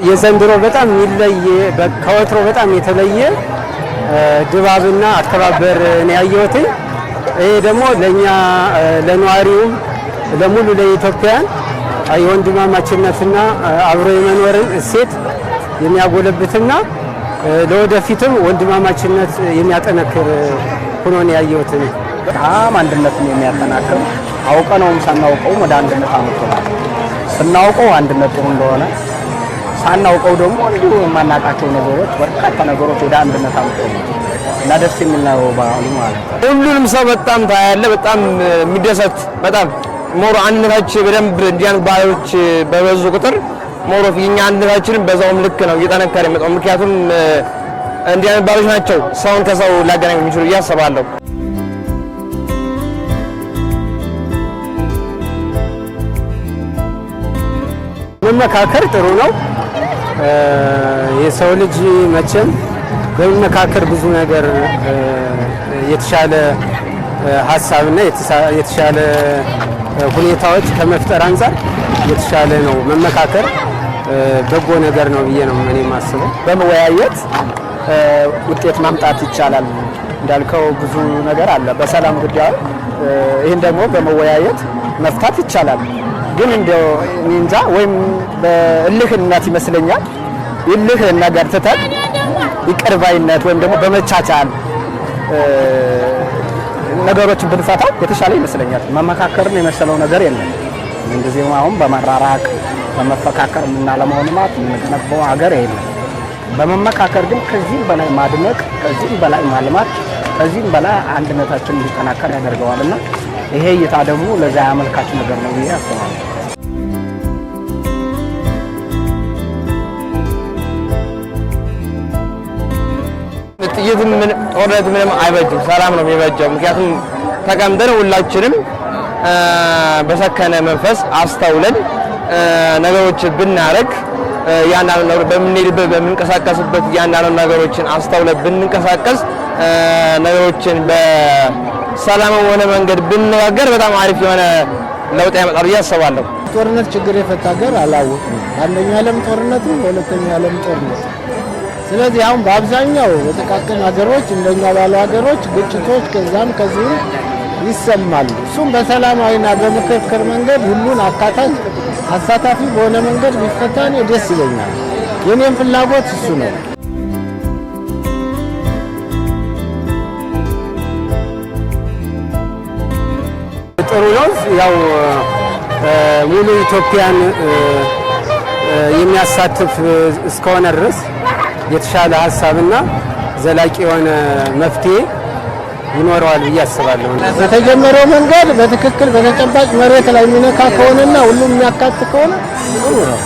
የዘንድሮ በጣም የሚለየ ከወትሮ በጣም የተለየ ድባብና አከባበር ነው ያየሁት። ይሄ ደግሞ ለኛ ለነዋሪውም ለሙሉ ለኢትዮጵያን የወንድማማችነትና አብሮ የመኖርን እሴት የሚያጎለብትና ለወደፊትም ወንድማማችነት የሚያጠነክር ሆኖ ነው ያየሁት። በጣም አንድነትን የሚያጠናክር አውቀነውም ሳናውቀውም ወደ አንድነት አመጣው። ስናውቀው አንድነት ጥሩ እንደሆነ ሳናውቀው ደግሞ እንዲሁ የማናቃቸው ነገሮች በርካታ ነገሮች ወደ አንድነት አመጣው እና ደስ የሚል ነው በዓሉ ማለት ነው። ሁሉንም ሰው በጣም ታያለ፣ በጣም የሚደሰት በጣም ሞሮ አንድነታችን በደንብ እንዲያን ባህሎች በበዙ ቁጥር ሞሮ የኛ አንድነታችንን በዛውም ልክ ነው እየጠነከረ የመጣው። ምክንያቱም እንዲያን ባህሎች ናቸው ሰውን ከሰው ላገናኙ የሚችሉ እያሰባለሁ። መመካከር ጥሩ ነው። የሰው ልጅ መቼም በመመካከር ብዙ ነገር የተሻለ ሐሳብና የተሻለ ሁኔታዎች ከመፍጠር አንፃር የተሻለ ነው። መመካከር በጎ ነገር ነው ብዬ ነው እኔ የማስበው። በመወያየት ውጤት ማምጣት ይቻላል። እንዳልከው ብዙ ነገር አለ በሰላም ጉዳይ፣ ይሄን ደግሞ በመወያየት መፍታት ይቻላል። ግን እንደው እንጃ ወይም በእልህነት ይመስለኛል እልህ ነገር ትተን ይቅር ባይነት ወይም ደግሞ በመቻቻል ነገሮችን ብንፈታው የተሻለ ይመስለኛል። መመካከርን የመሰለው ነገር የለም። እንደዚህ አሁን በመራራቅ በመፈካከር የምናለማው ልማት የምንገነባው ሀገር የለም። በመመካከር ግን ከዚህም በላይ ማድመቅ፣ ከዚህም በላይ ማልማት፣ ከዚህም በላይ አንድነታችን እንዲጠናከር ያደርገዋልና ይሄ እይታ ደግሞ ለዛ ያመልካች ነገር ነው ብዬ አስባለሁ። ጥይትም ጦርነት ምንም አይበጅም፣ ሰላም ነው የሚበጀው። ምክንያቱም ተቀምጠን ሁላችንም በሰከነ መንፈስ አስተውለን ነገሮችን ብናረግ ያንዳንዱ ነገር በምንሄድበት በምንቀሳቀስበት ያንዳንዱ ነገሮችን አስተውለን ብንንቀሳቀስ ነገሮችን በሰላማዊ የሆነ መንገድ ብንነጋገር በጣም አሪፍ የሆነ ለውጥ ያመጣል ብዬ አስባለሁ። ጦርነት ችግር የፈታ ሀገር አላወቅም። አንደኛ ዓለም ጦርነቱ፣ ሁለተኛ ዓለም ጦርነቱ። ስለዚህ አሁን በአብዛኛው በተቃቀኑ ሀገሮች እንደኛ ባሉ ሀገሮች ግጭቶች ከዛም ከዚህ ይሰማሉ። እሱም በሰላማዊና በምክክር መንገድ ሁሉን አካታች አሳታፊ በሆነ መንገድ ቢፈታ ደስ ይለኛል። የኔም ፍላጎት እሱ ነው። ጥሩ ነው። ያው ሙሉ ኢትዮጵያን የሚያሳትፍ እስከሆነ ድረስ የተሻለ ሐሳብና ዘላቂ የሆነ መፍትሄ ይኖረዋል ብዬ አስባለሁ። በተጀመረው መንገድ በትክክል በተጨባጭ መሬት ላይ የሚነካ ከሆነና ሁሉም የሚያካትት ከሆነ ጥሩ ነው።